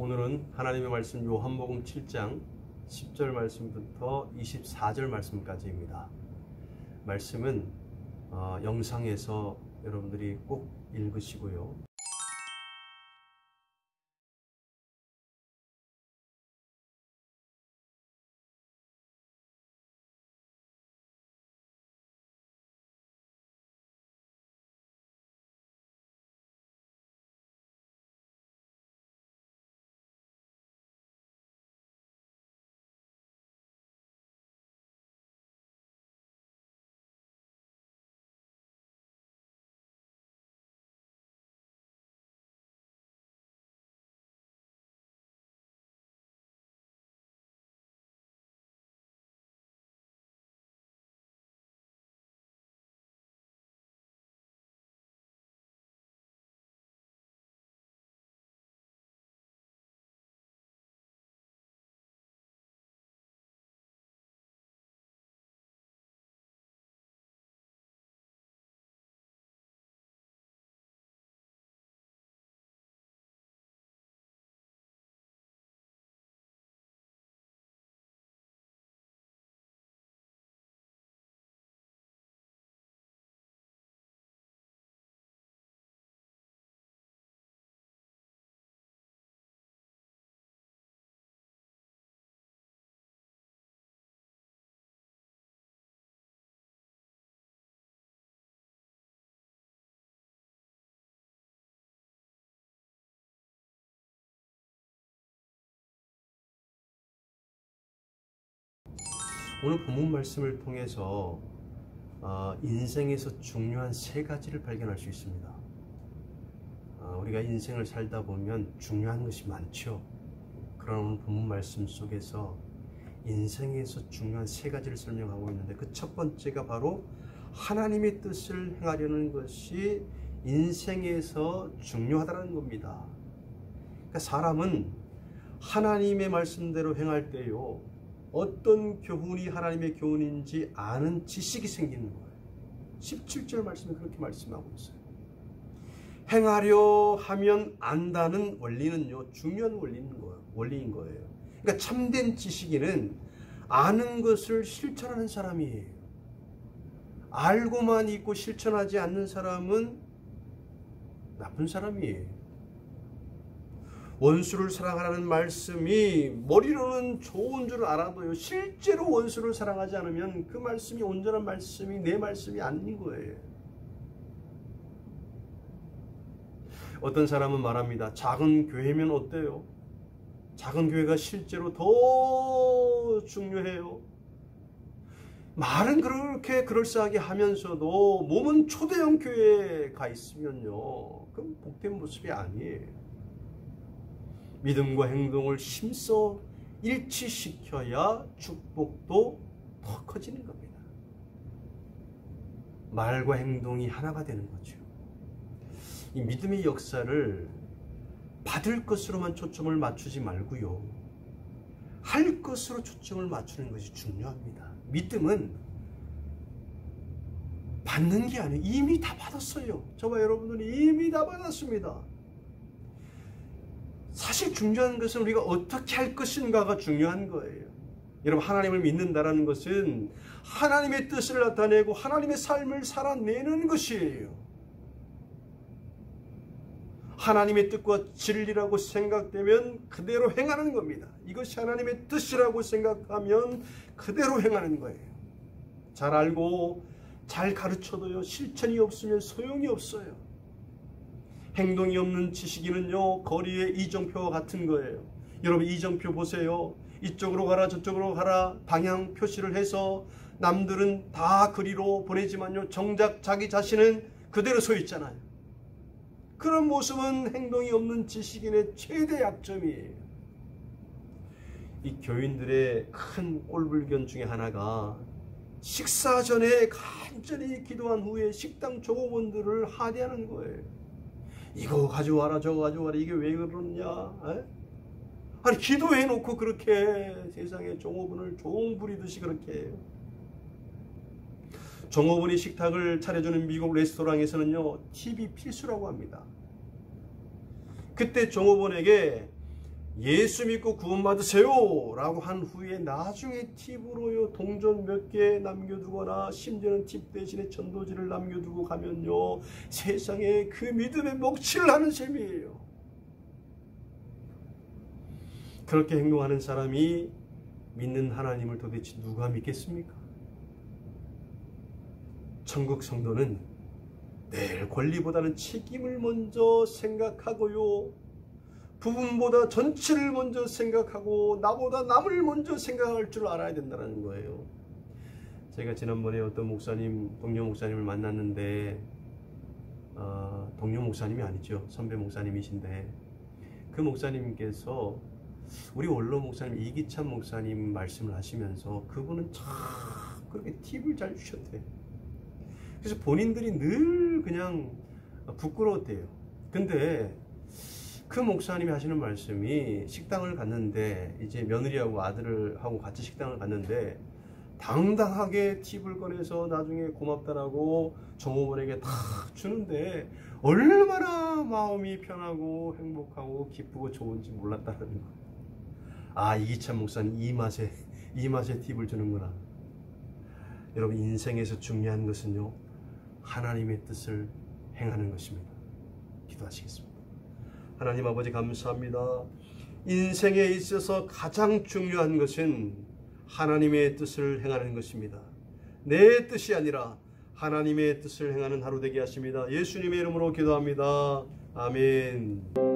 오늘은 하나님의 말씀 요한복음 7장 10절 말씀부터 24절 말씀까지입니다. 말씀은 영상에서 여러분들이 꼭 읽으시고요. 오늘 본문 말씀을 통해서 인생에서 중요한 세 가지를 발견할 수 있습니다. 우리가 인생을 살다 보면 중요한 것이 많죠. 그러나 오늘 본문 말씀 속에서 인생에서 중요한 세 가지를 설명하고 있는데, 그 첫 번째가 바로 하나님의 뜻을 행하려는 것이 인생에서 중요하다는 겁니다. 그러니까 사람은 하나님의 말씀대로 행할 때요, 어떤 교훈이 하나님의 교훈인지 아는 지식이 생기는 거예요. 17절 말씀에 그렇게 말씀하고 있어요. 행하려 하면 안다는 원리는요, 중요한 원리인 거예요. 그러니까 참된 지식인은 아는 것을 실천하는 사람이에요. 알고만 있고 실천하지 않는 사람은 나쁜 사람이에요. 원수를 사랑하라는 말씀이 머리로는 좋은 줄 알아도요, 실제로 원수를 사랑하지 않으면 그 말씀이 온전한 말씀이 내 말씀이 아닌 거예요. 어떤 사람은 말합니다. 작은 교회면 어때요? 작은 교회가 실제로 더 중요해요. 말은 그렇게 그럴싸하게 하면서도 몸은 초대형 교회에 가 있으면요, 그건 복된 모습이 아니에요. 믿음과 행동을 힘써 일치시켜야 축복도 더 커지는 겁니다. 말과 행동이 하나가 되는 거죠. 이 믿음의 역사를 받을 것으로만 초점을 맞추지 말고요, 할 것으로 초점을 맞추는 것이 중요합니다. 믿음은 받는 게 아니에요. 이미 다 받았어요. 저와 여러분들은 이미 다 받았습니다. 사실 중요한 것은 우리가 어떻게 할 것인가가 중요한 거예요. 여러분, 하나님을 믿는다는 것은 하나님의 뜻을 나타내고 하나님의 삶을 살아내는 것이에요. 하나님의 뜻과 진리라고 생각되면 그대로 행하는 겁니다. 이것이 하나님의 뜻이라고 생각하면 그대로 행하는 거예요. 잘 알고 잘 가르쳐도요, 실천이 없으면 소용이 없어요. 행동이 없는 지식인은요, 거리의 이정표와 같은 거예요. 여러분, 이정표 보세요. 이쪽으로 가라 저쪽으로 가라 방향 표시를 해서 남들은 다 그리로 보내지만요, 정작 자기 자신은 그대로 서 있잖아요. 그런 모습은 행동이 없는 지식인의 최대 약점이에요. 이 교인들의 큰 꼴불견 중에 하나가 식사 전에 간절히 기도한 후에 식당 종업원들을 하대하는 거예요. 이거 가져와라 저거 가져와라, 이게 왜 그러냐? 아니, 기도해놓고 그렇게 세상에 종업원을 종 부리듯이 그렇게 해요. 종업원이 식탁을 차려주는 미국 레스토랑에서는요, 팁이 필수라고 합니다. 그때 종업원에게 예수 믿고 구원받으세요 라고 한 후에 나중에 팁으로요 동전 몇 개 남겨두거나 심지어는 팁 대신에 전도지를 남겨두고 가면요 세상에 그 믿음의 먹칠을 하는 셈이에요. 그렇게 행동하는 사람이 믿는 하나님을 도대체 누가 믿겠습니까? 천국 성도는 늘 권리보다는 책임을 먼저 생각하고요, 부분보다 전체를 먼저 생각하고 나보다 남을 먼저 생각할 줄 알아야 된다는 거예요. 제가 지난번에 어떤 목사님, 동료 목사님을 만났는데 동료 목사님이 아니죠. 선배 목사님이신데 그 목사님께서 우리 원로 목사님 이기찬 목사님 말씀을 하시면서 그분은 참 그렇게 팁을 잘 주셨대요. 그래서 본인들이 늘 그냥 부끄러웠대요. 근데 그 목사님이 하시는 말씀이 식당을 갔는데 이제 며느리하고 아들하고 같이 식당을 갔는데 당당하게 팁을 꺼내서 나중에 고맙다라고 종업원에게 다 주는데 얼마나 마음이 편하고 행복하고 기쁘고 좋은지 몰랐다는 거. 아, 이기찬 목사님 이 맛에 팁을 주는구나. 여러분, 인생에서 중요한 것은요 하나님의 뜻을 행하는 것입니다. 기도하시겠습니다. 하나님 아버지 감사합니다. 인생에 있어서 가장 중요한 것은 하나님의 뜻을 행하는 것입니다. 내 뜻이 아니라 하나님의 뜻을 행하는 하루 되게 하십니다. 예수님의 이름으로 기도합니다. 아멘.